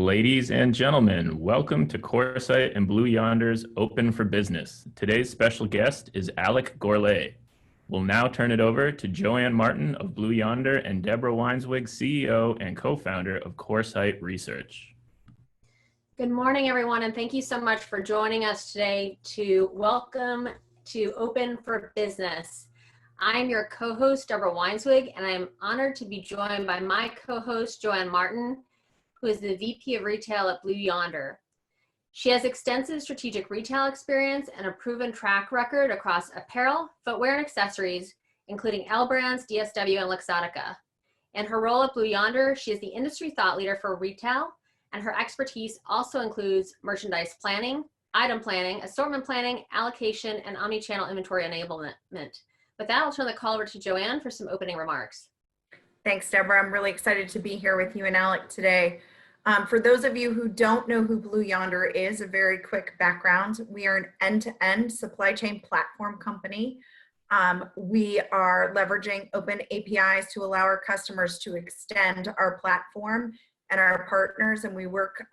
Ladies and gentlemen, welcome to Coresight and Blue Yonder's Open for Business. Today's special guest is Alex Gourlay. We'll now turn it over to JoAnn Martin of Blue Yonder and Deborah Weinswig, CEO and co-founder of Coresight Research. Good morning, everyone, and thank you so much for joining us today to welcome to Open for Business. I'm your co-host, Deborah Weinswig, and I'm honored to be joined by my co-host, JoAnn Martin, who is the VP of Retail at Blue Yonder. She has extensive strategic retail experience and a proven track record across apparel, footwear, and accessories, including L Brands, DSW, and Luxottica. In her role at Blue Yonder, she is the industry thought leader for retail, and her expertise also includes merchandise planning, item planning, assortment planning, allocation, and omni-channel inventory enablement. With that, I'll turn the call over to JoAnn for some opening remarks. Thanks, Deborah. I'm really excited to be here with you and Alex today. For those of you who don't know who Blue Yonder is, a very quick background. We are an end-to-end supply chain platform company. We are leveraging open APIs to allow our customers to extend our platform and our partners, and we work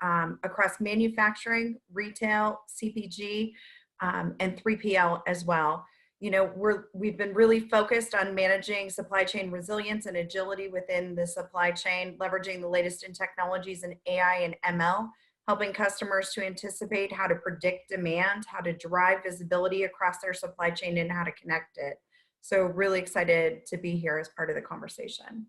across manufacturing, retail, CPG, and 3PL as well. You know, we've been really focused on managing supply chain resilience and agility within the supply chain, leveraging the latest in technologies in AI and ML, helping customers to anticipate how to predict demand, how to drive visibility across their supply chain, and how to connect it. So really excited to be here as part of the conversation.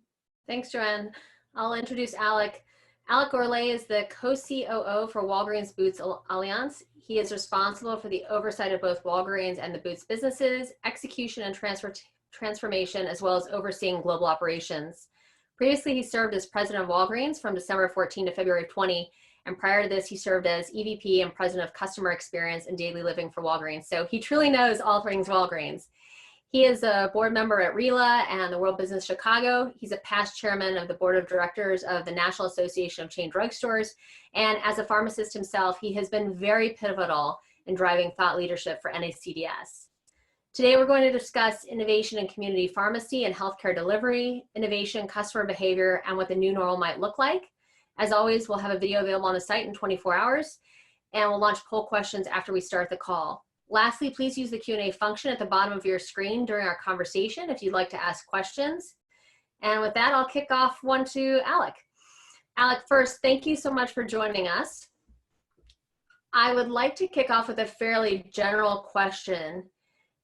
Thanks, JoAnn. I'll introduce Alex. Alex Gourlay is the Co-COO for Walgreens Boots Alliance. He is responsible for the oversight of both Walgreens and the Boots businesses, execution and transformation, as well as overseeing global operations. Previously, he served as president of Walgreens from December 14 to February 20, and prior to this, he served as EVP and president of customer experience and daily living for Walgreens. So he truly knows all things Walgreens. He is a board member at RILA and the World Business Chicago. He's a past chairman of the board of directors of the National Association of Chain Drugstores. And as a pharmacist himself, he has been very pivotal in driving thought leadership for NACDS. Today, we're going to discuss innovation in community pharmacy and healthcare delivery, innovation, customer behavior, and what the new normal might look like. As always, we'll have a video available on the site in 24 hours, and we'll launch poll questions after we start the call. Lastly, please use the Q&A function at the bottom of your screen during our conversation if you'd like to ask questions. And with that, I'll kick off one to Alex. Alex, first, thank you so much for joining us. I would like to kick off with a fairly general question.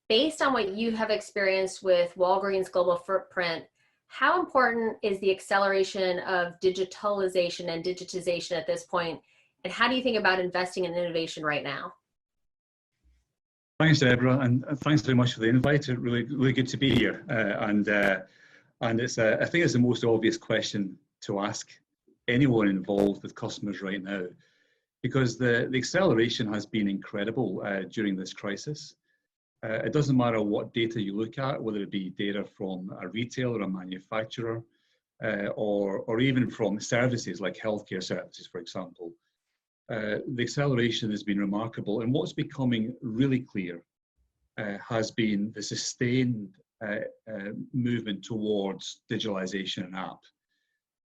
Based on what you have experienced with Walgreens' global footprint, how important is the acceleration of digitalization and digitization at this point? And how do you think about investing in innovation right now? Thanks, Deborah, and thanks very much for the invite. It's really good to be here. And it's I think it's the most obvious question to ask anyone involved with customers right now, because the acceleration has been incredible during this crisis. It doesn't matter what data you look at, whether it be data from a retailer, a manufacturer, or even from services like healthcare services, for example. The acceleration has been remarkable, and what's becoming really clear has been the sustained movement towards digitalization and app.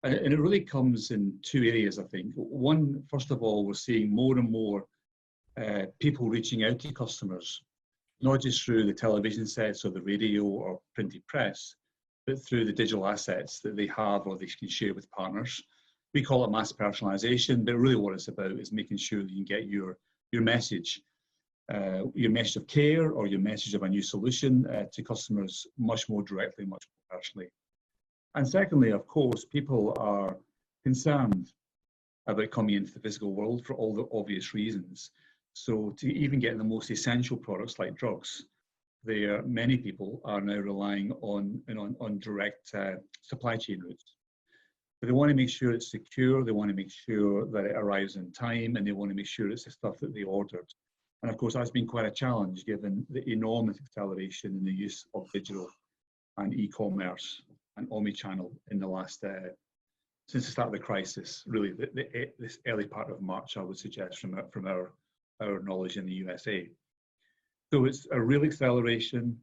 And it really comes in two areas, I think. One, first of all, we're seeing more and more people reaching out to customers, not just through the television sets or the radio or printed press, but through the digital assets that they have or they can share with partners. We call it mass personalization, but really what it's about is making sure that you can get your message of care or your message of a new solution to customers much more directly, much more personally. And secondly, of course, people are concerned about coming into the physical world for all the obvious reasons. So to even get the most essential products like drugs, many people are now relying on direct supply chain routes. But they want to make sure it's secure, they want to make sure that it arrives in time, and they want to make sure it's the stuff that they ordered. And of course, that's been quite a challenge given the enormous acceleration in the use of digital and e-commerce and omni-channel in the last, since the start of the crisis, really this early part of March, I would suggest, from our knowledge in the USA. So it's a real acceleration,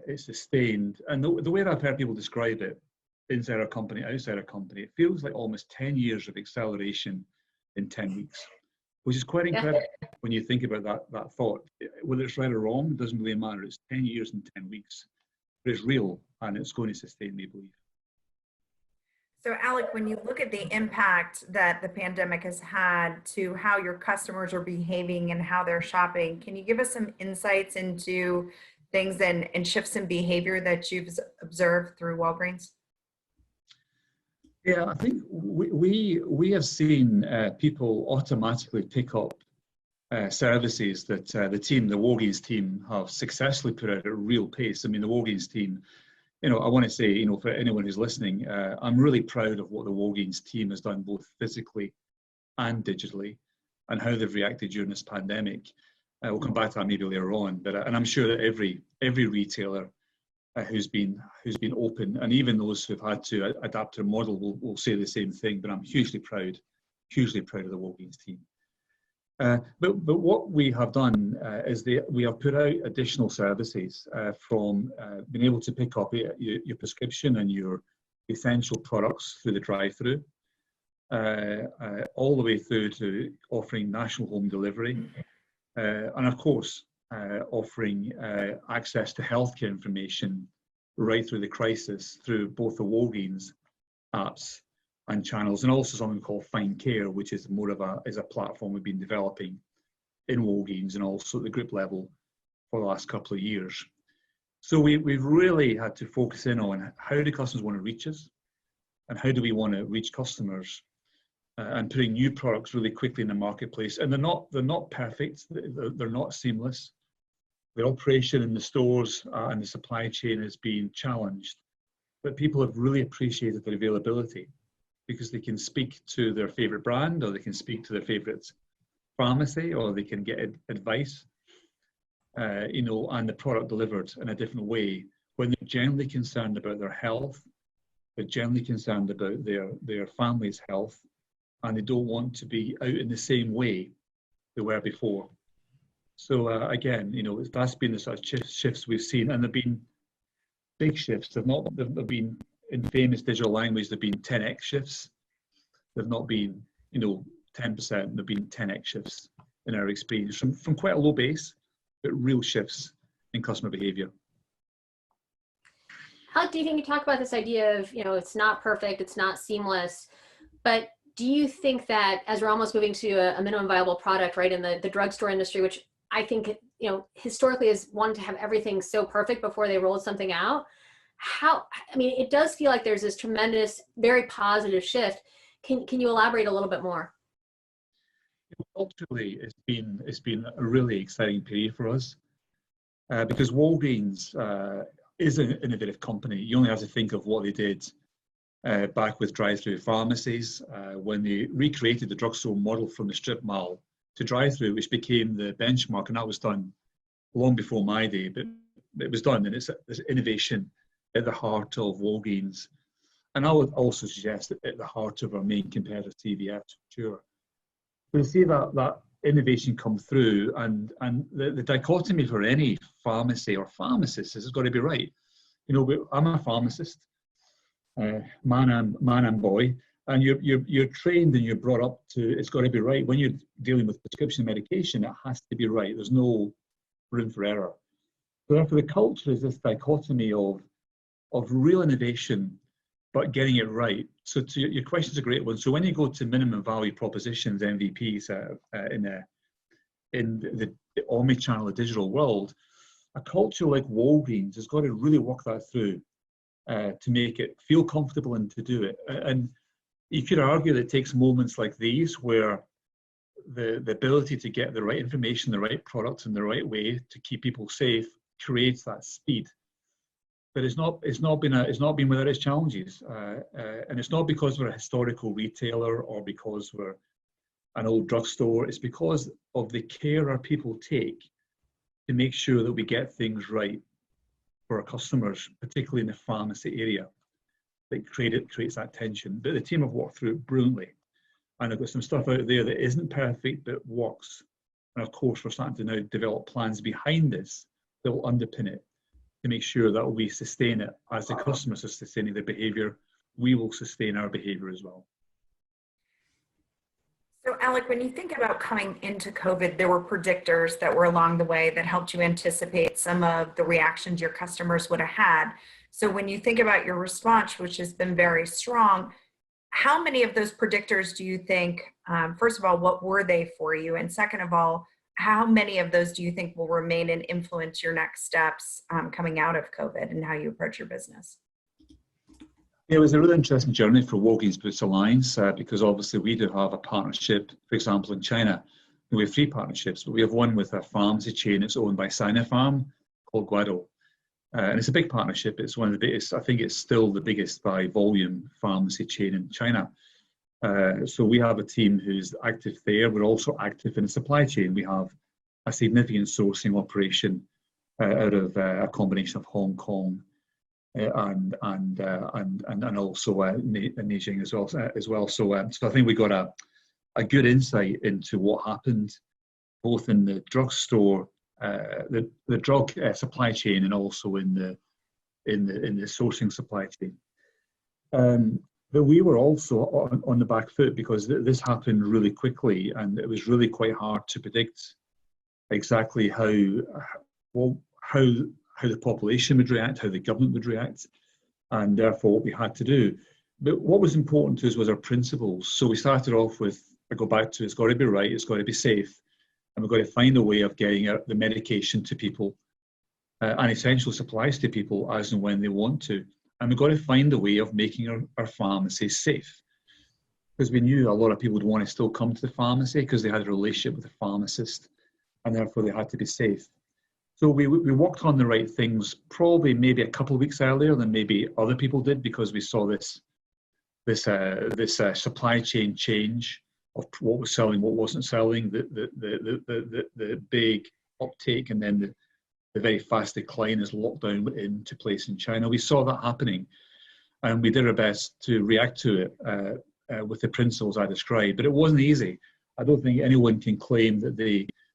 it's sustained, and the way that I've heard people describe it, inside our company, outside our company, it feels like almost 10 years of acceleration in 10 weeks, which is quite incredible when you think about that thought. Whether it's right or wrong, it doesn't really matter. It's 10 years and 10 weeks, but it's real and it's going to sustain, we believe. So Alec, when you look at the impact that the pandemic has had to how your customers are behaving and how they're shopping, can you give us some insights into things and shifts in behavior that you've observed through Walgreens? Yeah, I think we have seen people automatically pick up services that the Walgreens team have successfully put out at a real pace. I mean, the Walgreens team, I want to say, for anyone who's listening, I'm really proud of what the Walgreens team has done both physically and digitally and how they've reacted during this pandemic. We'll come back to that maybe later on, and I'm sure that every retailer who's been open, and even those who've had to adapt their model will say the same thing, but I'm hugely proud of the Walgreens team. But what we have done is we have put out additional services from being able to pick up your prescription and your essential products through the drive-through, all the way through to offering national home delivery, and of course offering access to healthcare information right through the crisis through both the Walgreens apps and channels, and also something called Find Care, which is more of a platform we've been developing in Walgreens and also at the group level for the last couple of years. So we've really had to focus in on how do customers want to reach us, and how do we want to reach customers, and putting new products really quickly in the marketplace. And they're not perfect, they're not seamless. The operation in the stores and the supply chain has been challenged, but people have really appreciated the availability, because they can speak to their favorite brand, or they can speak to their favorite pharmacy, or they can get advice, and the product delivered in a different way when they're generally concerned about their health, they're generally concerned about their family's health, and they don't want to be out in the same way they were before. So again, that's been the sort of shifts we've seen, and they've been big shifts. They've been, in famous digital language, they've been 10x shifts. They've not been, 10%. They've been 10x shifts in our experience from quite a low base, but real shifts in customer behavior. How do you think you talk about this idea of, it's not perfect, it's not seamless, but do you think that as we're almost moving to a minimum viable product, right, in the drugstore industry, which I think, historically is wanted to have everything so perfect before they rolled something out, it does feel like there's this tremendous, very positive shift. Can you elaborate a little bit more? Culturally, it's been a really exciting period for us because Walgreens is an innovative company. You only have to think of what they did back with drive-through pharmacies when they recreated the drugstore model from the strip mall to drive-through, which became the benchmark, and that was done long before my day, but it was done, and it's innovation at the heart of Walgreens. And I would also suggest that at the heart of our main competitor, CVS, sure. But to see that innovation come through, and the dichotomy for any pharmacy or pharmacist is it's got to be right. I'm a pharmacist, man and boy, and you're trained and you're brought up to it's got to be right. When you're dealing with prescription medication, it has to be right. There's no room for error. So therefore, the culture is this dichotomy of real innovation, but getting it right. So your question is a great one. So when you go to minimum value propositions, MVPs, in the omni-channel, the digital world, a culture like Walgreens has got to really work that through to make it feel comfortable and to do it. And you could argue that it takes moments like these where the ability to get the right information, the right products in the right way to keep people safe creates that speed. But it's not been without its challenges, and it's not because we're a historical retailer or because we're an old drugstore. It's because of the care our people take to make sure that we get things right for our customers, particularly in the pharmacy area, that creates that tension. But the team have worked through it brilliantly, and I've got some stuff out there that isn't perfect but works. And of course, we're starting to now develop plans behind this that will underpin it, to make sure that we sustain it. As the customers are sustaining their behavior, we will sustain our behavior as well. So Alec, when you think about coming into COVID, there were predictors that were along the way that helped you anticipate some of the reactions your customers would have had. So when you think about your response, which has been very strong, how many of those predictors do you think, first of all, what were they for you? And second of all, how many of those do you think will remain and influence your next steps coming out of COVID and how you approach your business? It was a really interesting journey for Walgreens Boots Alliance because obviously we do have a partnership, for example, in China. We have 3 partnerships, but we have one with a pharmacy chain that's owned by Sinopharm called Guado. And it's a big partnership. It's one of the biggest, I think it's still the biggest by volume pharmacy chain in China. So we have a team who's active there. We're also active in the supply chain. We have a significant sourcing operation out of a combination of Hong Kong and also Beijing as well. So I think we got a good insight into what happened both in the drugstore, the drug supply chain, and also in the sourcing supply chain. But we were also on the back foot because this happened really quickly, and it was really quite hard to predict exactly how the population would react, how the government would react, and therefore what we had to do. But what was important to us was our principles. So we started off with, I go back to, it's got to be right, it's got to be safe, and we've got to find a way of getting the medication to people and essential supplies to people as and when they want to. And we've got to find a way of making our pharmacies safe. Because we knew a lot of people would want to still come to the pharmacy because they had a relationship with the pharmacist, and therefore they had to be safe. So we worked on the right things probably maybe a couple of weeks earlier than maybe other people did, because we saw this supply chain change of what was selling, what wasn't selling, the big uptake, and then the very fast decline as lockdown went into place in China. We saw that happening, and we did our best to react to it with the principles I described. But it wasn't easy. I don't think anyone can claim that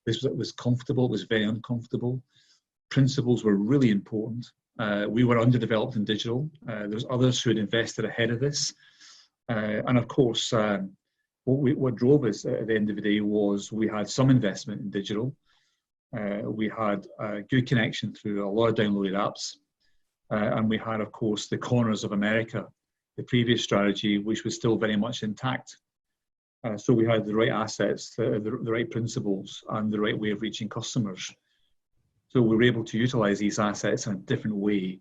this was comfortable. It was very uncomfortable. Principles were really important. We were underdeveloped in digital. There's others who had invested ahead of this. And of course, what drove us at the end of the day was we had some investment in digital. We had a good connection through a lot of downloaded apps. And we had, of course, the corners of America, the previous strategy, which was still very much intact. So we had the right assets, the right principles, and the right way of reaching customers. So we were able to utilize these assets in a different way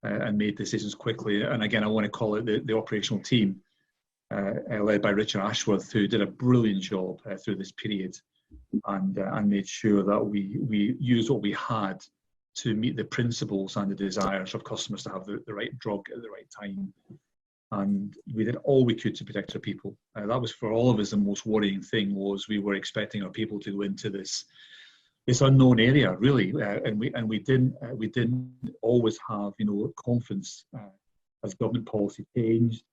and made decisions quickly. And again, I want to call it the operational team, led by Richard Ashworth, who did a brilliant job through this period and made sure that we used what we had to meet the principles and the desires of customers to have the right drug at the right time. And we did all we could to protect our people. That was, for all of us, the most worrying thing, was we were expecting our people to go into this unknown area, really, and we didn't always have, confidence as government policy changed,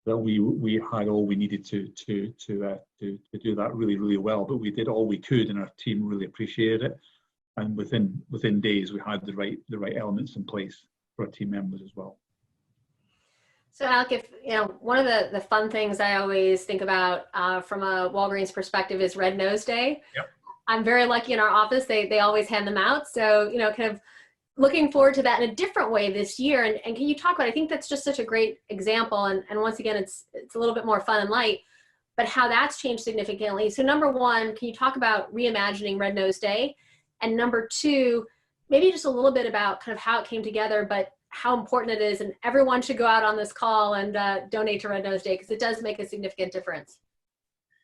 that we had all we needed to do that really, really well. But we did all we could, and our team really appreciated it. And within days, we had the right elements in place for our team members as well. So Alec, one of the fun things I always think about from a Walgreens perspective is Red Nose Day. Yep. I'm very lucky in our office, they always hand them out. So, kind of looking forward to that in a different way this year. And can you talk about, I think that's just such a great example. And once again, it's a little bit more fun and light, but how that's changed significantly. So number one, can you talk about reimagining Red Nose Day? And number two, maybe just a little bit about kind of how it came together, but how important it is, and everyone should go out on this call and donate to Red Nose Day, because it does make a significant difference.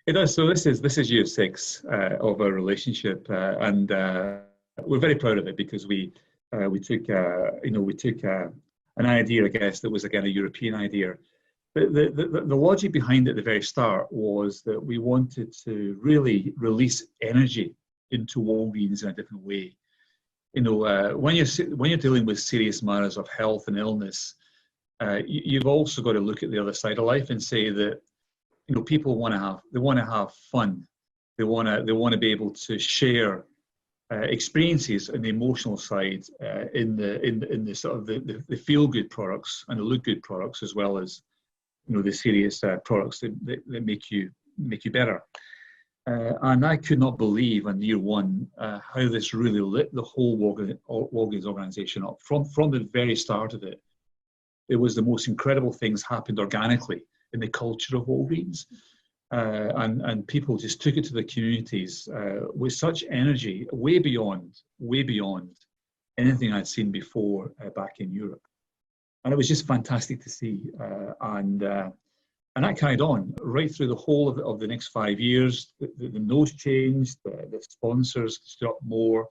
It does. So this is year 6 of our relationship, and we're very proud of it, because we took an idea, I guess, that was again a European idea. But the logic behind it at the very start was that we wanted to really release energy into Walgreens in a different way. When you're dealing with serious matters of health and illness, you've also got to look at the other side of life and say that people want to have fun. They want to be able to share experiences on the emotional side in the sort of the feel good products and the look good products, as well as the serious products that make you better. And I could not believe on year one how this really lit the whole Walgreens organization up. From the very start of it, it was the most incredible things happened organically in the culture of Walgreens. And people just took it to the communities with such energy, way beyond anything I'd seen before back in Europe. And it was just fantastic to see. And that carried on right through the whole of the next 5 years. The nose changed, the sponsors stood up more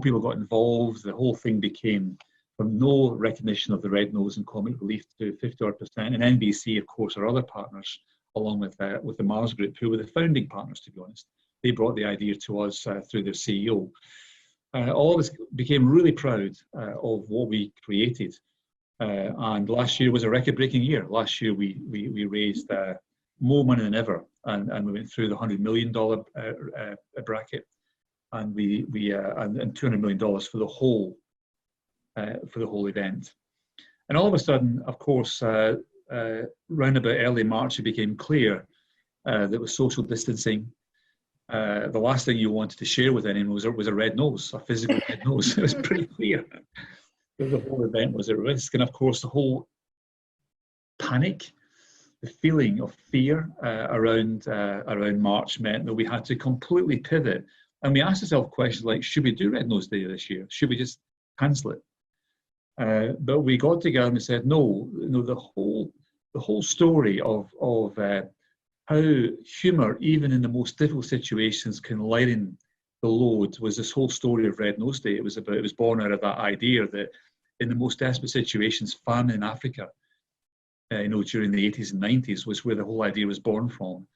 people got involved. The whole thing became from no recognition of the red nose and comic relief to 50%. And NBC, of course, our other partners, along with the Mars Group, who were the founding partners, to be honest. They brought the idea to us through their CEO. All of us became really proud of what we created. And last year was a record-breaking year. Last year we raised more money than ever, and we went through the $100 million bracket, and and $200 million for the whole event. And all of a sudden, of course, round about early March, it became clear that with social distancing, the last thing you wanted to share with anyone was a red nose, a physical red nose. It was pretty clear. The whole event was at risk, and of course the whole panic, the feeling of fear around March meant that we had to completely pivot, and we asked ourselves questions like, should we do Red Nose Day this year? Should we just cancel it? But we got together and we said, no, the whole story of how humour, even in the most difficult situations, can lighten the load was this whole story of Red Nose Day. It was born out of that idea that in the most desperate situations, famine in Africa, during the 80s and 90s was where the whole idea was born from.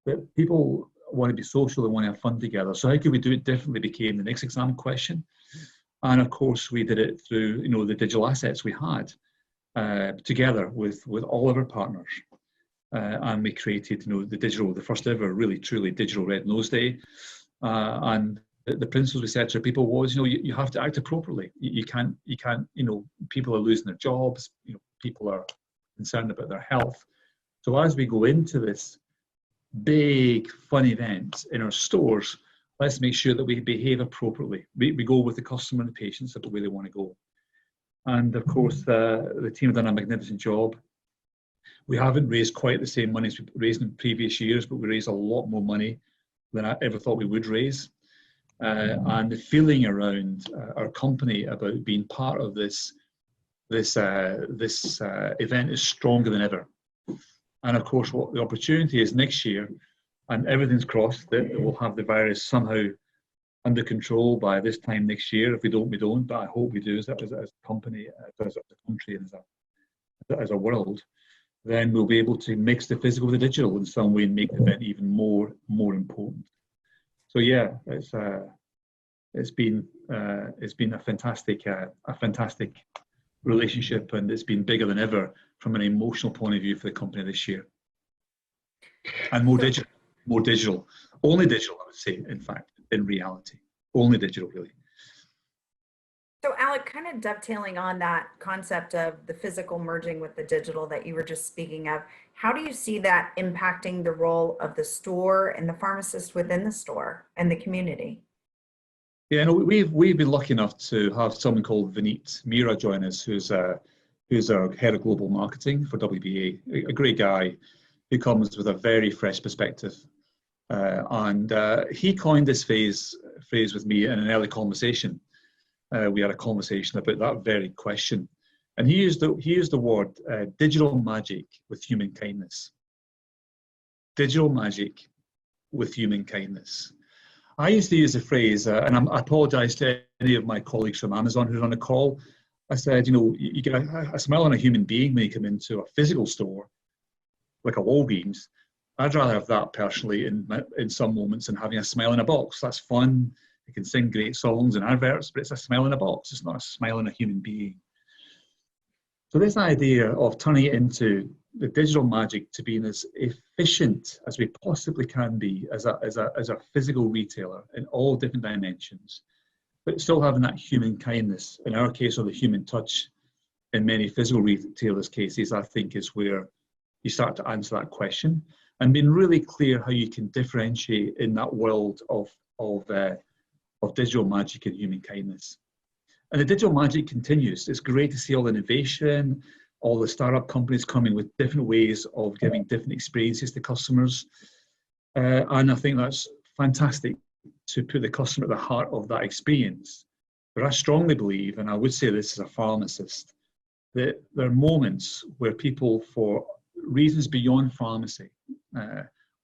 That people want to be social, they want to have fun together. So how could we do it differently became the next exam question. And of course, we did it through the digital assets we had together with all of our partners. And we created the first ever really truly digital Red Nose Day. And the principles we said to people was, you have to act appropriately. You can't, people are losing their jobs, people are concerned about their health. So as we go into this big fun event in our stores, let's make sure that we behave appropriately. We go with the customer and the patients the way they want to go. And of course, the team have done a magnificent job. We haven't raised quite the same money as we raised in previous years, but we raised a lot more money than I ever thought we would raise. And the feeling around our company about being part of this event is stronger than ever. And of course, what the opportunity is next year, and everything's crossed, that we'll have the virus somehow under control by this time next year. If we don't, we don't, but I hope we do as a company, as a country, and as a world. Then we'll be able to mix the physical with the digital in some way and make the event even more important. So yeah, it's been a fantastic relationship, and it's been bigger than ever from an emotional point of view for the company this year. And more digital, only digital, I would say. In fact, in reality, only digital, really. So Alec, kind of dovetailing on that concept of the physical merging with the digital that you were just speaking of, how do you see that impacting the role of the store and the pharmacist within the store and the community? Yeah, no, we've been lucky enough to have someone called Vineet Mira join us, who's our head of global marketing for WBA, a great guy who comes with a very fresh perspective. And he coined this phrase with me in an early conversation. We had a conversation about that very question, and he used the word digital magic with human kindness. Digital magic with human kindness. I used to use the phrase, and I apologize to any of my colleagues from Amazon who's on the call. I said, you get a smile on a human being when you come into a physical store, like a Walgreens. I'd rather have that personally in some moments than having a smile in a box. That's fun. You can sing great songs and adverts, but it's a smile in a box. It's not a smile in a human being. So this idea of turning it into the digital magic to being as efficient as we possibly can be as a physical retailer in all different dimensions, but still having that human kindness, in our case, or the human touch in many physical retailers' cases, I think is where you start to answer that question. and being really clear how you can differentiate in that world of digital magic and human kindness. And the digital magic continues. It's great to see all the innovation, all the startup companies coming with different ways of giving different experiences to customers. And I think that's fantastic to put the customer at the heart of that experience. But I strongly believe, and I would say this as a pharmacist, that there are moments where people, for reasons beyond pharmacy,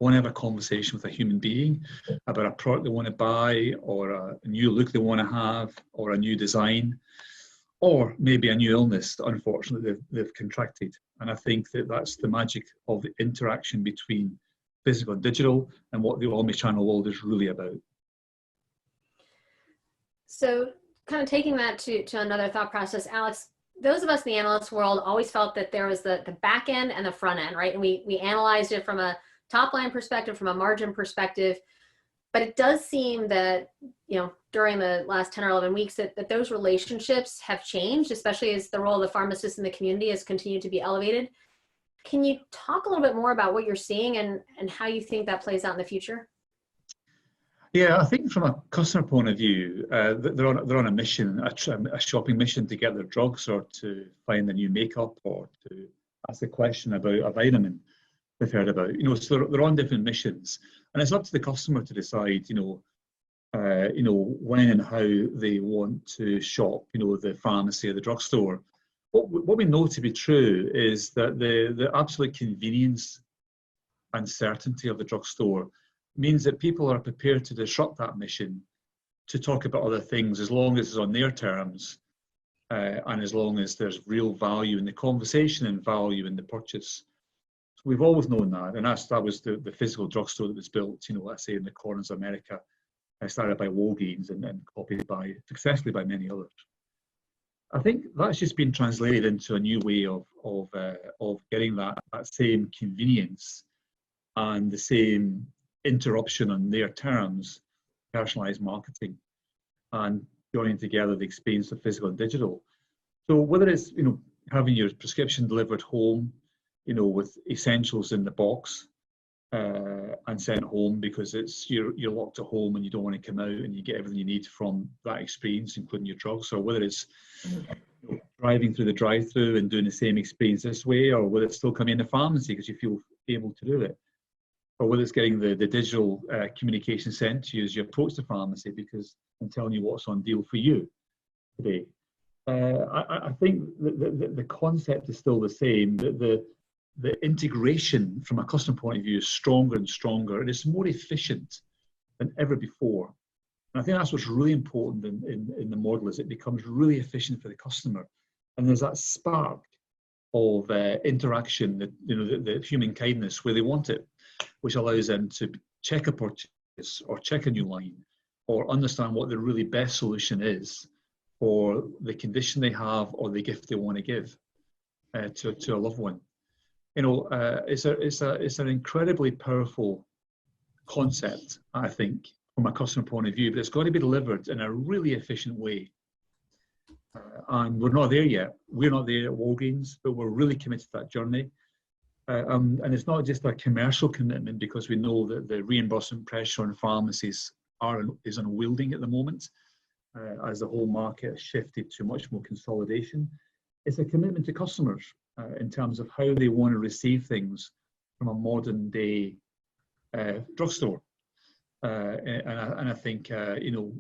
want to have a conversation with a human being about a product they want to buy, or a new look they want to have, or a new design, or maybe a new illness that unfortunately they've contracted. And I think that that's the magic of the interaction between physical and digital, and what the omnichannel world is really about. So kind of taking that to another thought process, Alex, those of us in the analyst world always felt that there was the back end and the front end, right? And we analyzed it from a top line perspective, from a margin perspective. But it does seem that, during the last 10 or 11 weeks that those relationships have changed, especially as the role of the pharmacist in the community has continued to be elevated. Can you talk a little bit more about what you're seeing and how you think that plays out in the future? Yeah, I think from a customer point of view, they're on a mission, a shopping mission to get their drugs, or to find a new makeup, or to ask a question about a vitamin they've heard about. So they're on different missions, and it's up to the customer to decide, when and how they want to shop, the pharmacy or the drugstore. What we know to be true is that the absolute convenience and certainty of the drugstore means that people are prepared to disrupt that mission to talk about other things, as long as it's on their terms, and as long as there's real value in the conversation and value in the purchase. So we've always known that, and that was the physical drugstore that was built, I say, in the corners of America, started by Walgreens and then copied successfully by many others. I think that's just been translated into a new way of getting that same convenience and the same interruption on their terms, personalized marketing, and joining together the experience of physical and digital. So whether it's having your prescription delivered home, with essentials in the box, and sent home because you're locked at home and you don't want to come out, and you get everything you need from that experience, including your drugs, or whether it's driving through the drive-through and doing the same experience this way, or whether it's still coming in the pharmacy because you feel able to do it, or whether it's getting the digital communication sent to you as you approach the pharmacy because I'm telling you what's on deal for you today. I think the concept is still the same. The integration from a customer point of view is stronger and stronger, and it's more efficient than ever before. And I think that's what's really important in the model, is it becomes really efficient for the customer. And there's that spark of interaction, the human kindness where they want it, which allows them to check a purchase or check a new line, or understand what the really best solution is for the condition they have or the gift they want to give to a loved one. It's an incredibly powerful concept, I think, from a customer point of view, but it's got to be delivered in a really efficient way. And we're not there yet. We're not there at Walgreens, but we're really committed to that journey. And it's not just a commercial commitment, because we know that the reimbursement pressure on pharmacies is unwielding at the moment, as the whole market has shifted to much more consolidation. It's a commitment to customers in terms of how they want to receive things from a modern day drugstore. And I think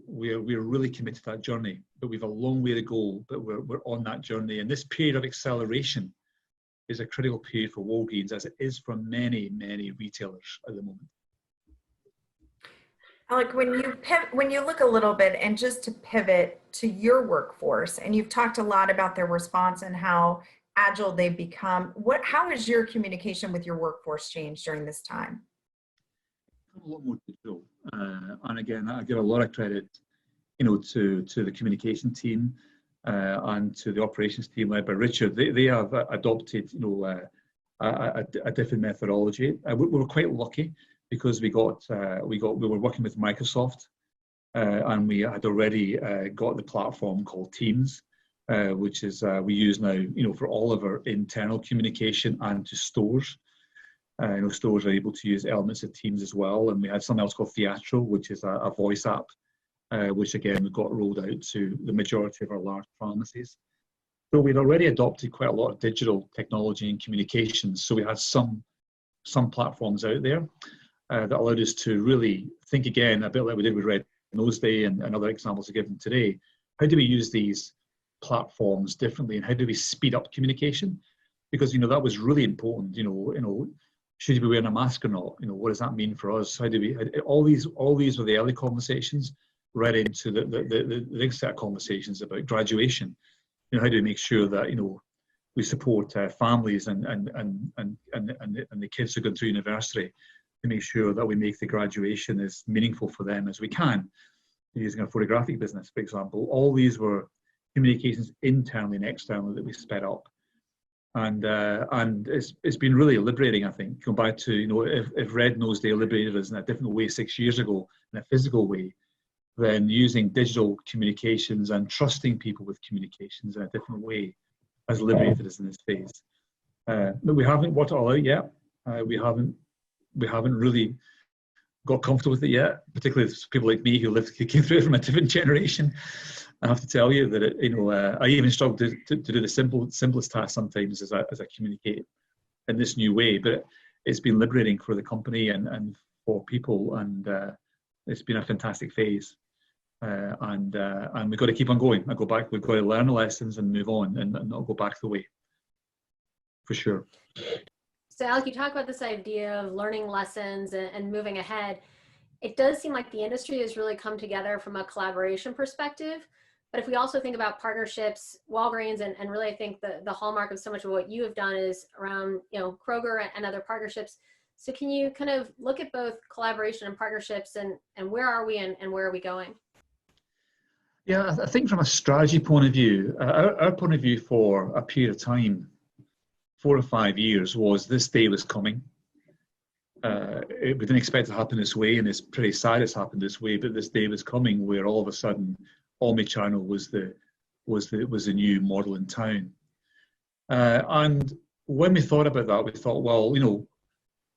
we're really committed to that journey, but we've a long way to go, but we're on that journey. And this period of acceleration is a critical period for Walgreens, as it is for many, many retailers at the moment. Alec, when you look a little bit, and just to pivot to your workforce, and you've talked a lot about their response and how agile they've become, how has your communication with your workforce changed during this time? A lot more digital, and again, I give a lot of credit, to the communication team and to the operations team led by Richard. They have adopted, a different methodology. We were quite lucky because we were working with Microsoft, and we had already got the platform called Teams, which is we use now, for all of our internal communication and to stores. Stores are able to use elements of Teams as well. And we had something else called Theatro, which is a voice app, which again, got rolled out to the majority of our large pharmacies. So we'd already adopted quite a lot of digital technology and communications. So we had some platforms out there that allowed us to really think again, a bit like we did with Red Nose Day and other examples are given today. How do we use these platforms differently, and how do we speed up communication? Because that was really important. Should you be wearing a mask or not? What does that mean for us? How do we? All these were the early conversations, right into the next set of conversations about graduation. How do we make sure that we support families and the kids who go through university to make sure that we make the graduation as meaningful for them as we can. Using a photographic business, for example, all these were communications internally and externally that we sped up, and it's been really liberating. I think going back to if Red Nose Day liberated us in a different way 6 years ago in a physical way, then using digital communications and trusting people with communications in a different way has liberated us in this phase. But we haven't worked it all out yet. We haven't really got comfortable with it yet, particularly people like me who came through it from a different generation. I have to tell you that I even struggle to do the simplest task sometimes as I communicate in this new way. But it's been liberating for the company and for people, and it's been a fantastic phase. And we've got to keep on going. We've got to learn the lessons and move on and not go back the way, for sure. So Alec, you talk about this idea of learning lessons and moving ahead. It does seem like the industry has really come together from a collaboration perspective. But if we also think about partnerships, Walgreens, and really I think the hallmark of so much of what you have done is around Kroger and other partnerships. So can you kind of look at both collaboration and partnerships and where are we and where are we going? Yeah, I think from a strategy point of view, our point of view for a period of time, 4 or 5 years, was this day was coming. We didn't expect it to happen this way, and it's pretty sad it's happened this way, but this day was coming where all of a sudden omnichannel was the new model in town. And when we thought about that, we thought, well,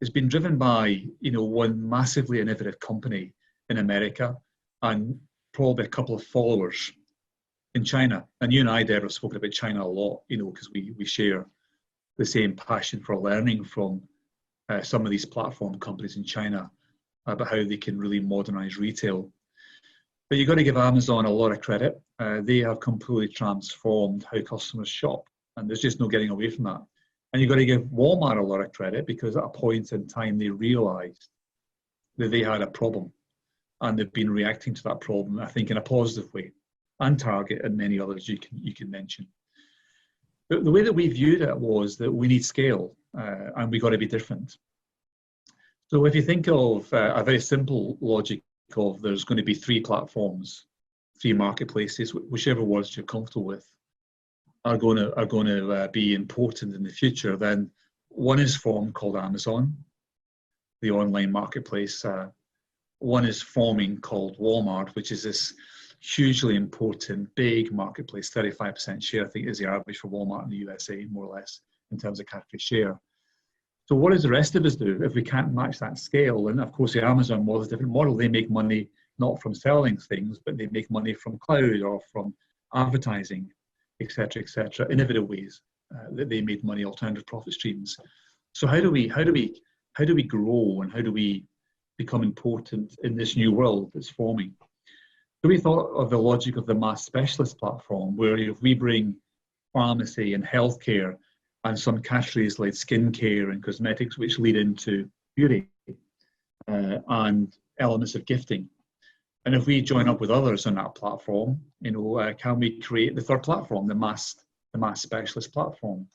it's been driven by one massively innovative company in America and probably a couple of followers in China. And you and I, Deborah, have spoken about China a lot, because we share the same passion for learning from some of these platform companies in China about how they can really modernize retail. But you've got to give Amazon a lot of credit. They have completely transformed how customers shop, and there's just no getting away from that. And you've got to give Walmart a lot of credit because at a point in time they realized that they had a problem, and they've been reacting to that problem, I think, in a positive way, and Target and many others you can mention. But the way that we viewed it was that we need scale, and we got to be different. So if you think of a very simple logic of there's going to be 3 platforms, 3 marketplaces, whichever words you're comfortable with, are going to be important in the future, then one is formed called Amazon, the online marketplace. One is forming called Walmart, which is this hugely important, big marketplace, 35% share, I think is the average for Walmart in the USA, more or less, in terms of category share. So what does the rest of us do if we can't match that scale? And of course, the Amazon model is a different model. They make money not from selling things, but they make money from cloud or from advertising, et cetera, innovative ways that they made money, alternative profit streams. So how do we grow, and how do we become important in this new world that's forming? So we thought of the logic of the mass specialist platform, where if we bring pharmacy and healthcare and some categories like skincare and cosmetics, which lead into beauty and elements of gifting, and if we join up with others on that platform, can we create the third platform, the mass specialist platform?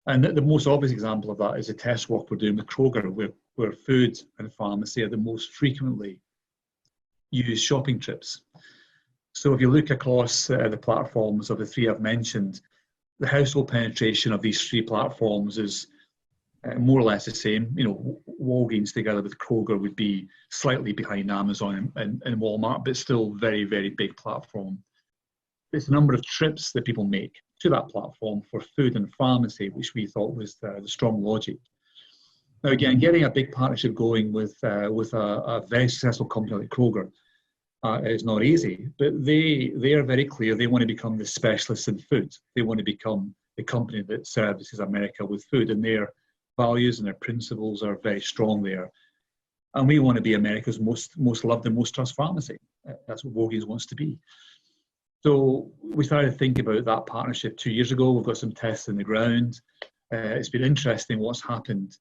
And the most obvious example of that is the test work we're doing with Kroger, where food and pharmacy are the most frequently used shopping trips. So if you look across the platforms of the 3 I've mentioned, the household penetration of these 3 platforms is more or less the same. Walgreens together with Kroger would be slightly behind Amazon and Walmart, but still very, very big platform. It's the number of trips that people make to that platform for food and pharmacy, which we thought was the strong logic. Now again, getting a big partnership going with a very successful company like Kroger is not easy, but they are very clear. They want to become the specialists in food. They want to become the company that services America with food, and their values and their principles are very strong there. And we want to be America's most loved and most trusted pharmacy. That's what Walgreens wants to be. So we started to think about that partnership 2 years ago. We've got some tests in the ground. It's been interesting what's happened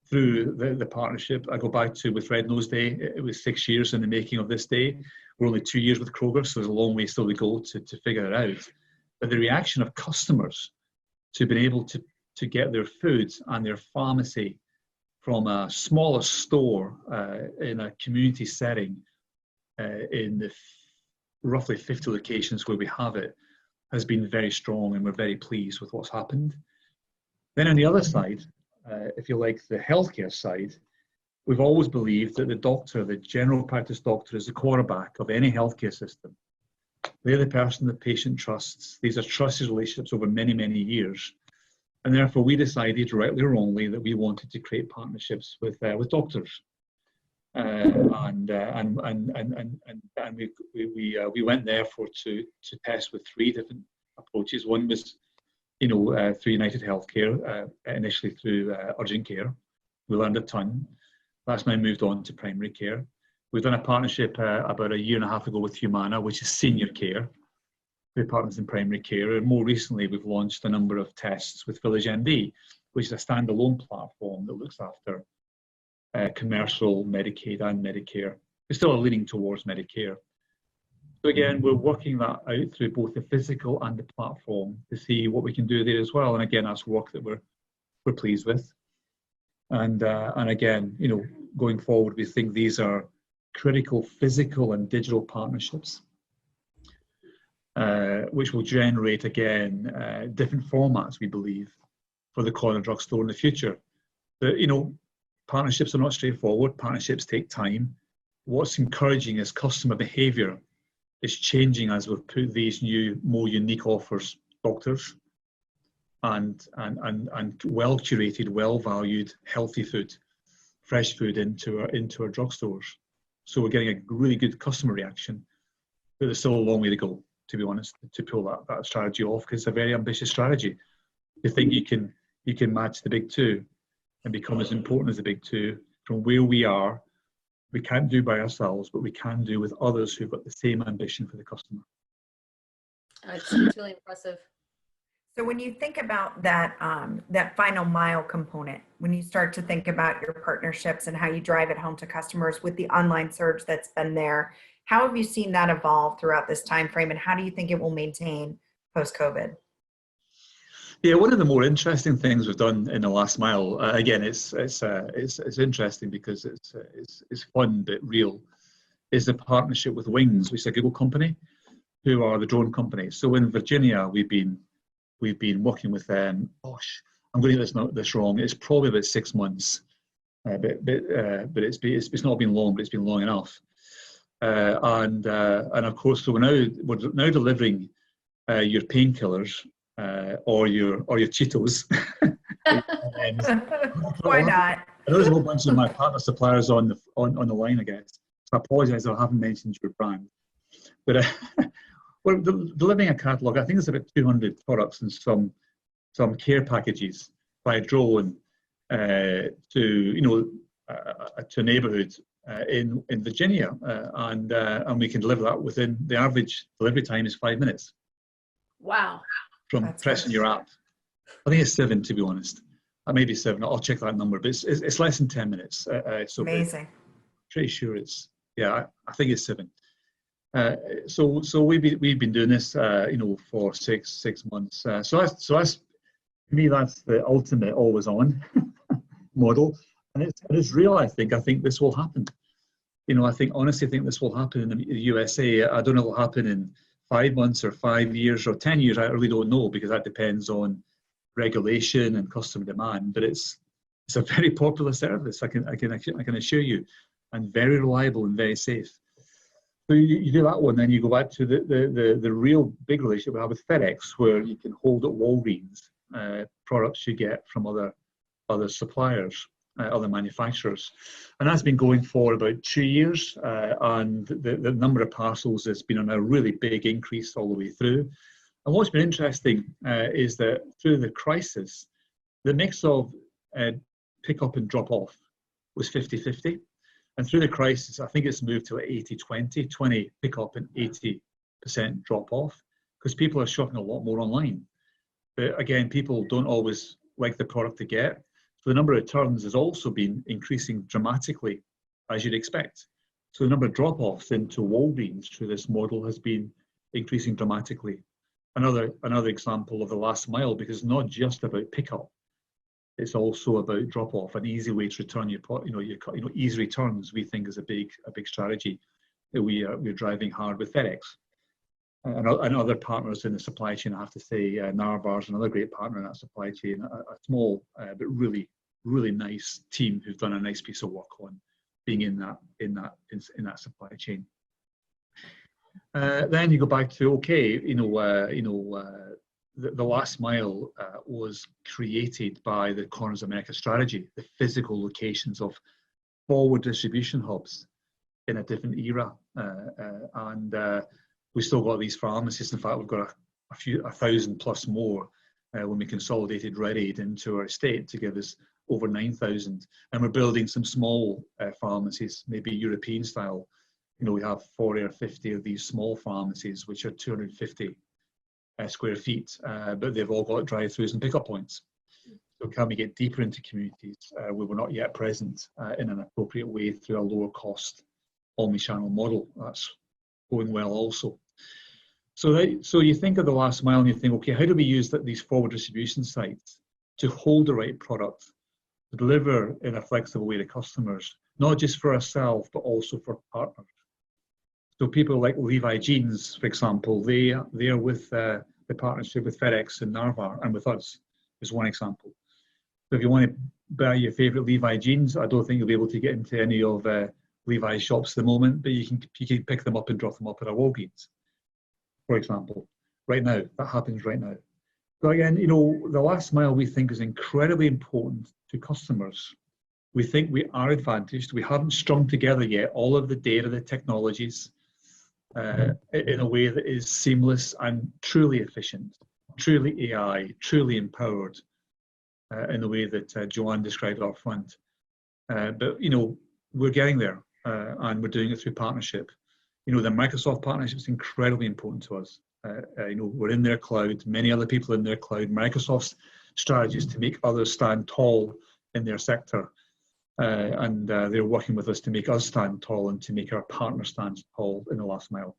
through the partnership. I go back to with Red Nose Day, it was 6 years in the making of this day. We're only 2 years with Kroger, so there's a long way still to go to figure it out. But the reaction of customers to being able to get their food and their pharmacy from a smaller store in a community setting in the roughly 50 locations where we have it has been very strong, and we're very pleased with what's happened. Then on the other side, if you like, the healthcare side, we've always believed that the doctor, the general practice doctor, is the quarterback of any healthcare system. They're the person the patient trusts. These are trusted relationships over many, many years. And therefore we decided, rightly or wrongly, that we wanted to create partnerships with doctors. And we went therefore to test with 3 different approaches. One was, through United Healthcare, initially through urgent care. We learned a ton. That's now moved on to primary care. We've done a partnership about 1.5 years ago with Humana, which is senior care. We're partners in primary care. And more recently, we've launched a number of tests with Village MD, which is a standalone platform that looks after commercial, Medicaid and Medicare. We're still leaning towards Medicare. So again, we're working that out through both the physical and the platform to see what we can do there as well. And again, that's work that we're pleased with. And again, going forward, we think these are critical physical and digital partnerships, which will generate, again, different formats, we believe, for the corner drugstore in the future. But, partnerships are not straightforward. Partnerships take time. What's encouraging is customer behavior is changing as we've put these new, more unique offers, doctors, and well-curated, well-valued, healthy food, fresh food into our drugstores. So we're getting a really good customer reaction, but there's still a long way to go, to be honest, to pull that strategy off, because it's a very ambitious strategy. You think you can match the big two and become as important as the big two from where we are. We can't do by ourselves, but we can do with others who've got the same ambition for the customer. It's really impressive. So when you think about that, that final mile component, when you start to think about your partnerships and how you drive it home to customers with the online surge that's been there, how have you seen that evolve throughout this time frame, and how do you think it will maintain post-COVID? Yeah, one of the more interesting things we've done in the last mile, again, it's interesting because it's fun but real, is the partnership with Wings, which is a Google company, who are the drone company. So in Virginia, we've been working with them. Gosh, I'm going to get this wrong. It's probably about 6 months, but it's not been long, but it's been long enough. And of course, so we're now delivering your painkillers. Or your Cheetos. Why not? There's a whole bunch of my partner suppliers on the line, I guess. So I apologise I haven't mentioned your brand. But we're delivering a catalogue. I think it's about 200 products and some care packages by drone to a neighbourhood in Virginia, and we can deliver that within the average delivery time is 5 minutes. Wow. From That's pressing nice. your app. I think it's 7, to be honest. Maybe 7. I'll check that number, but it's less than 10 minutes. So Amazing. Pretty sure I think it's 7. So we've been doing this, for six months. So that's to me, that's the ultimate always on model, and it's real. I think this will happen. I honestly think this will happen in the USA. I don't know if it will happen in 5 months or 5 years or 10 years. I really don't know, because that depends on regulation and customer demand. But it's a very popular service. I can assure you, and very reliable and very safe. So you do that one, then you go back to the real big relationship we have with FedEx, where you can hold at Walgreens products you get from other suppliers. other manufacturers. And that's been going for about 2 years, and the number of parcels has been on a really big increase all the way through. And what's been interesting is that through the crisis, the mix of pick up and drop off was 50-50. And through the crisis, I think it's moved to 80-20, 20 pick up and 80% drop off, because people are shopping a lot more online. But again, people don't always like the product they get. So the number of returns has also been increasing dramatically, as you'd expect. So the number of drop-offs into Walgreens through this model has been increasing dramatically. Another example of the last mile, because it's not just about pickup, it's also about drop-off. An easy way to return your easy returns, we think, is a big strategy that we're driving hard with FedEx. And other partners in the supply chain, I have to say, Narvar is another great partner in that supply chain, a small but really nice team who've done a nice piece of work on being in that supply chain. Then you go back to, okay, the last mile was created by the Corners of America strategy, the physical locations of forward distribution hubs in a different era, and we still got these pharmacies. In fact, we've got a thousand plus more when we consolidated Rite into our estate to give us over 9,000. And we're building some small pharmacies, maybe European style. We have 40 or 50 of these small pharmacies, which are 250 square feet, but they've all got drive-throughs and pickup points. So can we get deeper into communities where we're not yet present in an appropriate way through a lower cost omni-channel model? That's going well also. So you think of the last mile and you think, okay, how do we use these forward distribution sites to hold the right product, to deliver in a flexible way to customers, not just for ourselves, but also for partners? So people like Levi Jeans, for example, they are with the partnership with FedEx and Narvar and with us, is one example. So if you want to buy your favorite Levi jeans, I don't think you'll be able to get into any of Levi's shops at the moment, but you can pick them up and drop them up at a Walgreens, for example. Right now, that happens right now. So again, the last mile we think is incredibly important to customers. We think we are advantaged. We haven't strung together yet all of the data, the technologies, in a way that is seamless and truly efficient, truly AI, truly empowered, in the way that JoAnn described up front. But we're getting there, and we're doing it through partnership. The Microsoft partnership is incredibly important to us. We're in their cloud, many other people in their cloud. Microsoft's strategy is to make others stand tall in their sector. And they're working with us to make us stand tall and to make our partners stand tall in the last mile.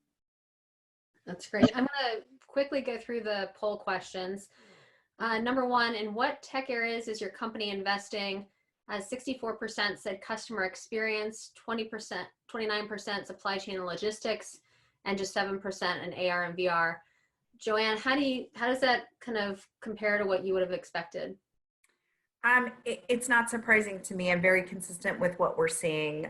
That's great. I'm going to quickly go through the poll questions. Number one, in what tech areas is your company investing? 64% said customer experience, 29% supply chain and logistics, and just 7% in AR and VR. JoAnn, how does that kind of compare to what you would have expected? It's not surprising to me. I'm very consistent with what we're seeing.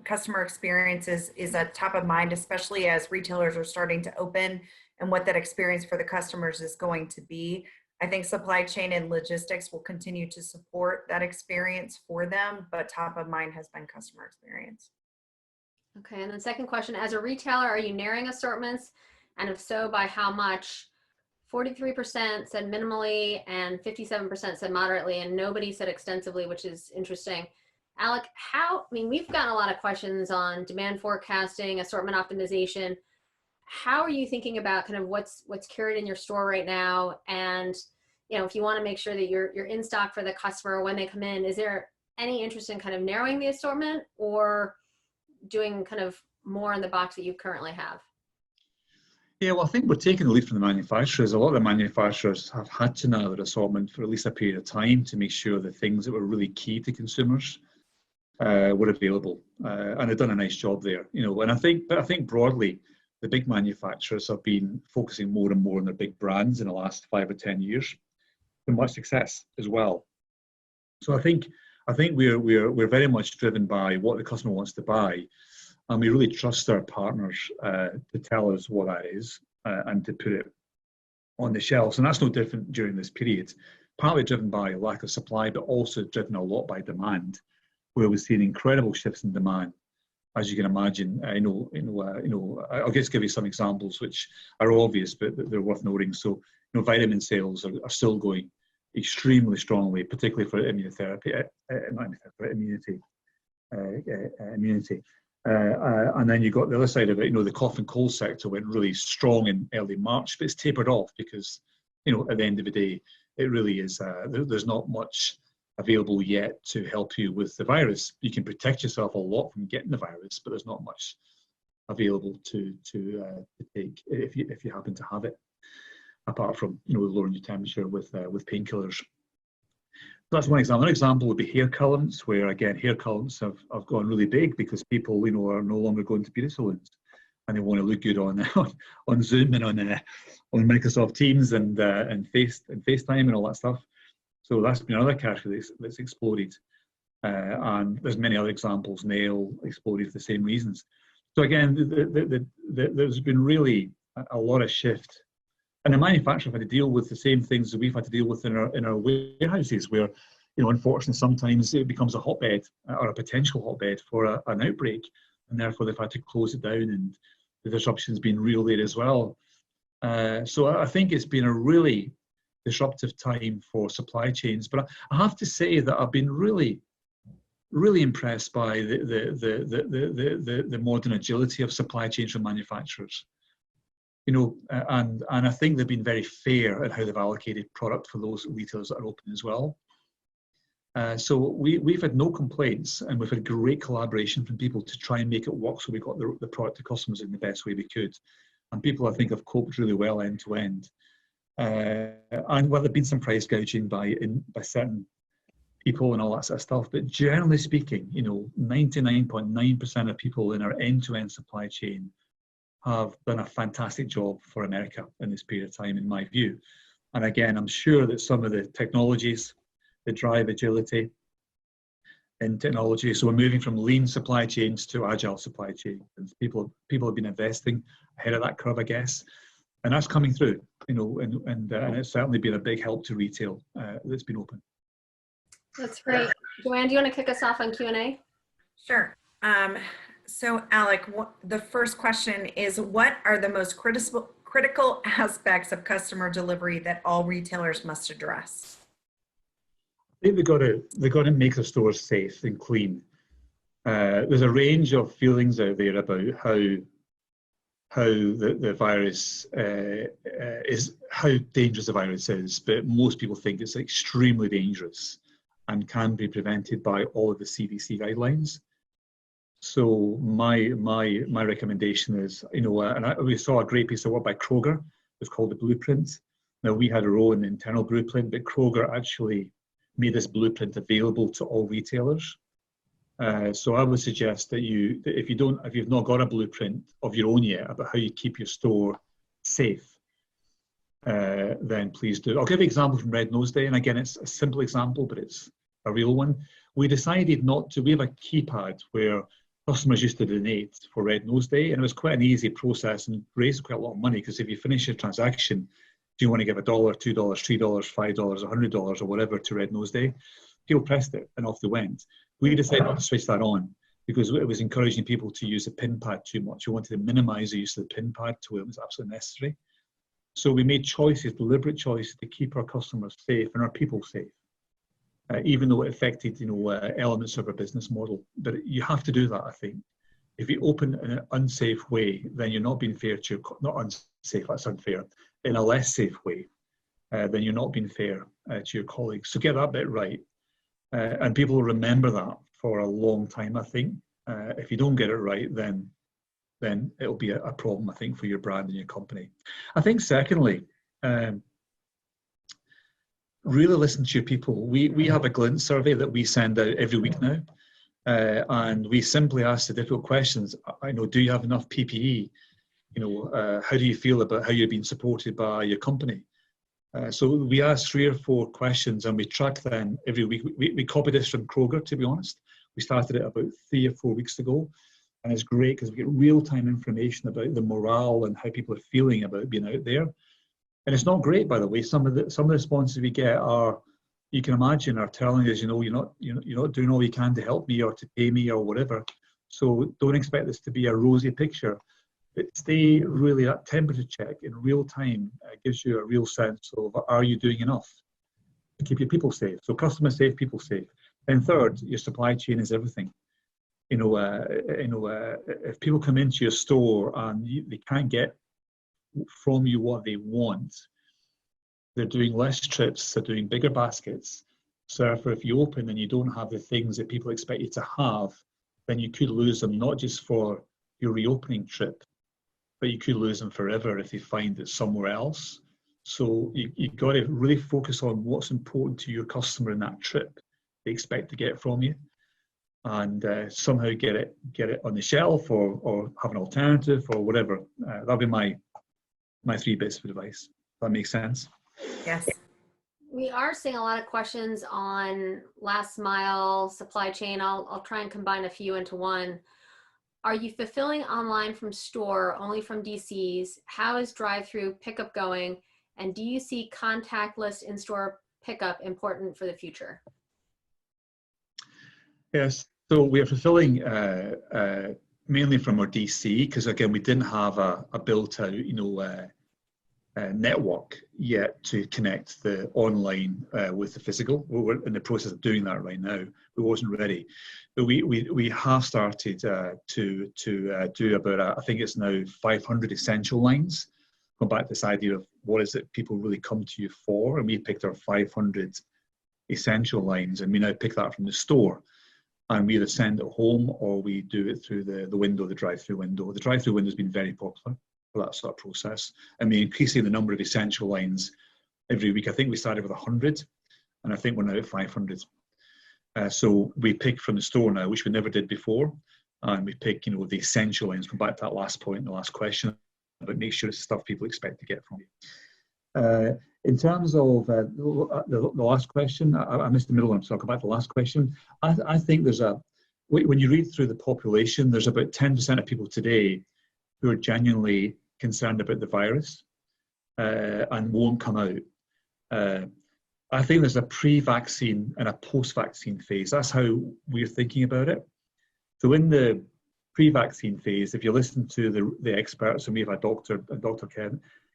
Customer experience is at top of mind, especially as retailers are starting to open and what that experience for the customers is going to be. I think supply chain and logistics will continue to support that experience for them, but top of mind has been customer experience. Okay, and then second question, as a retailer, are you narrowing assortments? And if so, by how much? 43% said minimally and 57% said moderately, and nobody said extensively, which is interesting. Alec, we've gotten a lot of questions on demand forecasting, assortment optimization. How are you thinking about kind of what's carried in your store right now? And, if you want to make sure that you're in stock for the customer when they come in, is there any interest in kind of narrowing the assortment or doing kind of more in the box that you currently have? Yeah, well, I think we're taking the lead from the manufacturers. A lot of the manufacturers have had to narrow their assortment for at least a period of time to make sure the things that were really key to consumers were available, and they've done a nice job there. And I think broadly, the big manufacturers have been focusing more and more on their big brands in the last 5 or 10 years, with much success as well. So I think we're very much driven by what the customer wants to buy. And we really trust our partners to tell us what that is and to put it on the shelves. And that's no different during this period. partly driven by lack of supply, but also driven a lot by demand, where we've seen incredible shifts in demand. As you can imagine, I'll just give you some examples which are obvious, but they're worth noting. So, vitamin sales are still going extremely strongly, particularly for immunotherapy, immunity. And then you've got the other side of it, the cough and cold sector went really strong in early March, but it's tapered off because, at the end of the day, it really is, there's not much available yet to help you with the virus. You can protect yourself a lot from getting the virus, but there's not much available to take if you happen to have it, apart from, lowering your temperature with painkillers. That's one example. Another example would be hair colorants, where again, hair colorants have gone really big because people, are no longer going to beauty salons, and they want to look good on Zoom and on Microsoft Teams and FaceTime and all that stuff. So that's been another category that's exploded, and there's many other examples. Nail exploded for the same reasons. So again, there's been really a lot of shift. And the manufacturer had to deal with the same things that we've had to deal with in our warehouses, where, unfortunately, sometimes it becomes a hotbed or a potential hotbed for an outbreak, and therefore they've had to close it down, and the disruption's been real there as well. So I think it's been a really disruptive time for supply chains. But I have to say that I've been really, really impressed by the modern agility of supply chains from manufacturers. And I think they've been very fair in how they've allocated product for those retailers that are open as well. So we've had no complaints, and we've had great collaboration from people to try and make it work so we got the product to customers in the best way we could. And people, I think, have coped really well end to end. And well, there's been some price gouging by certain people and all that sort of stuff, but generally speaking, 99.9% of people in our end-to-end supply chain have done a fantastic job for America in this period of time, in my view. And again, I'm sure that some of the technologies that drive agility in technology, so we're moving from lean supply chains to agile supply chains. People have been investing ahead of that curve, I guess, and that's coming through. And it's certainly been a big help to retail that's been open. That's great. JoAnn, do you want to kick us off on Q&A? Sure. So Alec, the first question is, what are the most critical aspects of customer delivery that all retailers must address? I think they've got to make the stores safe and clean. There's a range of feelings out there about how the virus is, how dangerous the virus is, but most people think it's extremely dangerous and can be prevented by all of the CDC guidelines. So my recommendation is, we saw a great piece of work by Kroger. It was called the Blueprint. Now, we had our own internal blueprint, but Kroger actually made this blueprint available to all retailers. So I would suggest that if you've not got a blueprint of your own yet about how you keep your store safe, then please do. I'll give you an example from Red Nose Day, and again, it's a simple example, but it's a real one. We decided not to. We have a keypad where customers used to donate for Red Nose Day, and it was quite an easy process and raised quite a lot of money, because if you finish your transaction, do you want to give $1, $2, $3, $5, $100 or whatever to Red Nose Day? People pressed it and off they went. We decided not to switch that on because it was encouraging people to use the PIN pad too much. We wanted to minimize the use of the PIN pad to where it was absolutely necessary. So we made choices, deliberate choices, to keep our customers safe and our people safe, even though it affected, elements of our business model. But you have to do that, I think. If you open in an unsafe way, then you're not being fair to not unsafe, that's unfair. In a less safe way, then you're not being fair to your colleagues. So get that bit right. And people will remember that for a long time, I think. If you don't get it right, then it'll be a problem, I think, for your brand and your company. I think, secondly, really listen to your people. We have a Glint survey that we send out every week now, and we simply ask the difficult questions. Do you have enough PPE? How do you feel about how you're being supported by your company? So we ask 3 or 4 questions, and we track them every week. We copied this from Kroger, to be honest. We started it about 3 or 4 weeks ago, and it's great because we get real-time information about the morale and how people are feeling about being out there. And it's not great, by the way. Some of the responses we get are, you can imagine, are telling us, you're not doing all you can to help me or to pay me or whatever. So don't expect this to be a rosy picture. But stay really at temperature check in real time. Gives you a real sense of, are you doing enough to keep your people safe? So customers safe, people safe. And third, your supply chain is everything. If people come into your store and they can't get from you what they want, they're doing less trips, they're doing bigger baskets. So if you open and you don't have the things that people expect you to have, then you could lose them, not just for your reopening trip, but you could lose them forever if they find it somewhere else. So you've got to really focus on what's important to your customer in that trip they expect to get from you, and somehow get it on the shelf or have an alternative or whatever. That'll be my 3 bits of advice. That makes sense? Yes. We are seeing a lot of questions on last mile supply chain. I'll try and combine a few into one. Are you fulfilling online from store, only from DCs? How is drive-through pickup going? And do you see contactless in-store pickup important for the future? Yes, so we are fulfilling mainly from our DC, because again, we didn't have a built-out, network yet to connect the online with the physical. We're in the process of doing that right now. We wasn't ready, but we have started to do about I think it's now 500 essential lines. Going back to this idea of what is it people really come to you for, and we picked our 500 essential lines, and we now pick that from the store. And we either send it home or we do it through the window, the drive-through window. The drive-through window has been very popular for that sort of process. And we're increasing the number of essential lines every week. I think we started with 100, and I think we're now at 500. So we pick from the store now, which we never did before. And we pick, the essential lines. Come back to that last point, the last question, but make sure it's stuff people expect to get from you. In terms of the last question, I missed the middle one, so I'll come back to the last question. I think when you read through the population, there's about 10% of people today who are genuinely concerned about the virus and won't come out. I think there's a pre-vaccine and a post-vaccine phase. That's how we're thinking about it. So in the pre-vaccine phase, if you listen to the experts, and we have a Dr.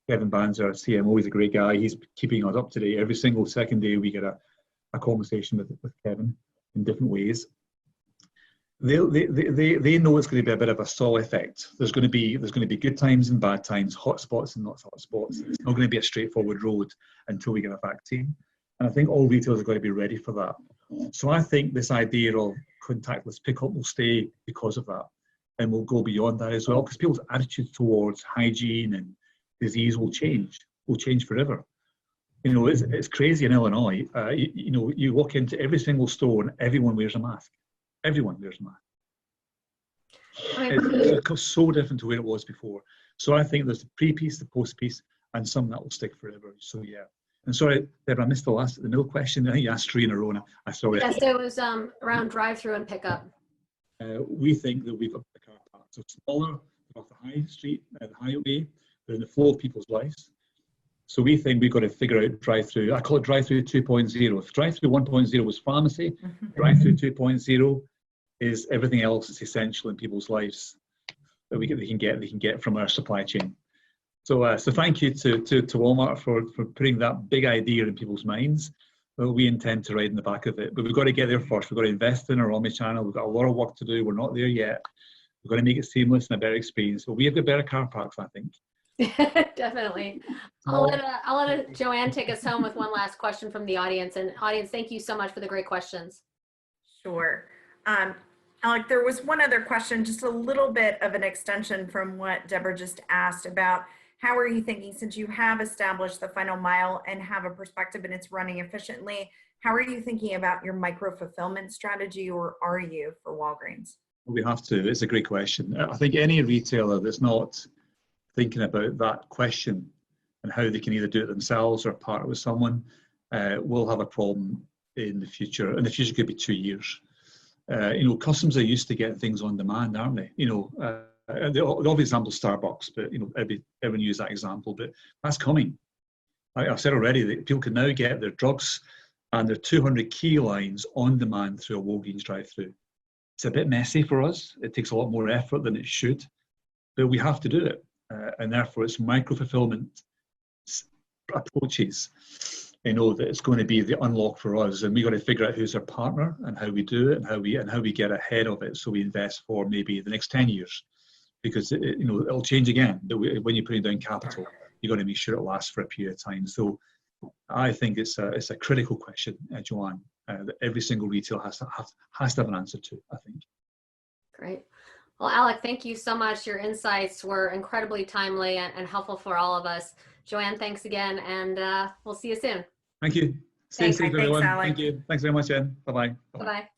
Kevin Banzer, our CMO, he's a great guy. He's keeping us up to date. Every single second day we get a conversation with Kevin in different ways. They know it's going to be a bit of a stall effect. There's going to be good times and bad times, hot spots and not hot spots. It's not going to be a straightforward road until we get a vaccine. And I think all retailers are going to be ready for that. So I think this idea of contactless pickup will stay because of that, and we'll go beyond that as well, because people's attitudes towards hygiene and disease will change forever. It's crazy in Illinois. You walk into every single store and everyone wears a mask. Everyone wears a mask. It's so different to where it was before. So I think there's the pre-piece, the post-piece, and some that will stick forever. So yeah. And sorry, Deborah, I missed the middle question. I think you asked 3 in a row. I saw it. Yes, it was around drive-through and pickup. We think that we've got the car park. So smaller, off the high street, the highway, they're in the flow of people's lives. So we think we've got to figure out drive-through. I call it drive-through 2.0. If drive-through 1.0 was pharmacy, drive-through 2.0 is everything else that's essential in people's lives that they can get from our supply chain. So thank you to Walmart for putting that big idea in people's minds. Well, we intend to ride in the back of it, but we've got to get there first. We've got to invest in our omnichannel. We've got a lot of work to do. We're not there yet. We've got to make it seamless and a better experience. So we have got better car parks, I think. Definitely. I'll let JoAnn take us home with one last question from the audience. And audience, thank you so much for the great questions. Sure. Alec, there was one other question, just a little bit of an extension from what Deborah just asked about how are you thinking, since you have established the final mile and have a perspective and it's running efficiently, how are you thinking about your micro fulfillment strategy, or are you, for Walgreens? We have to. It's a great question. I think any retailer that's not thinking about that question and how they can either do it themselves or partner with someone will have a problem in the future. And the future could be 2 years. Customers are used to getting things on demand, aren't they? The obvious example is Starbucks, but everyone use that example. But that's coming. I've said already that people can now get their drugs and their 200 key lines on demand through a Walgreens drive-through. It's a bit messy for us. It takes a lot more effort than it should, but we have to do it. And therefore, it's micro-fulfillment approaches, that it's going to be the unlock for us. And we got to figure out who's our partner and how we do it and how we get ahead of it. So we invest for maybe the next 10 years, because it'll change again. But when you're putting down capital, you got to make sure it lasts for a period of time. So I think it's a critical question, JoAnn, that every single retailer has to have an answer to, I think. Great. Well, Alec, thank you so much. Your insights were incredibly timely and helpful for all of us. JoAnn, thanks again, and we'll see you soon. Thank you. Stay Thanks. safe, Thanks, everyone. Alec. Thank you. Thanks very much, Jen. Bye-bye. Bye-bye.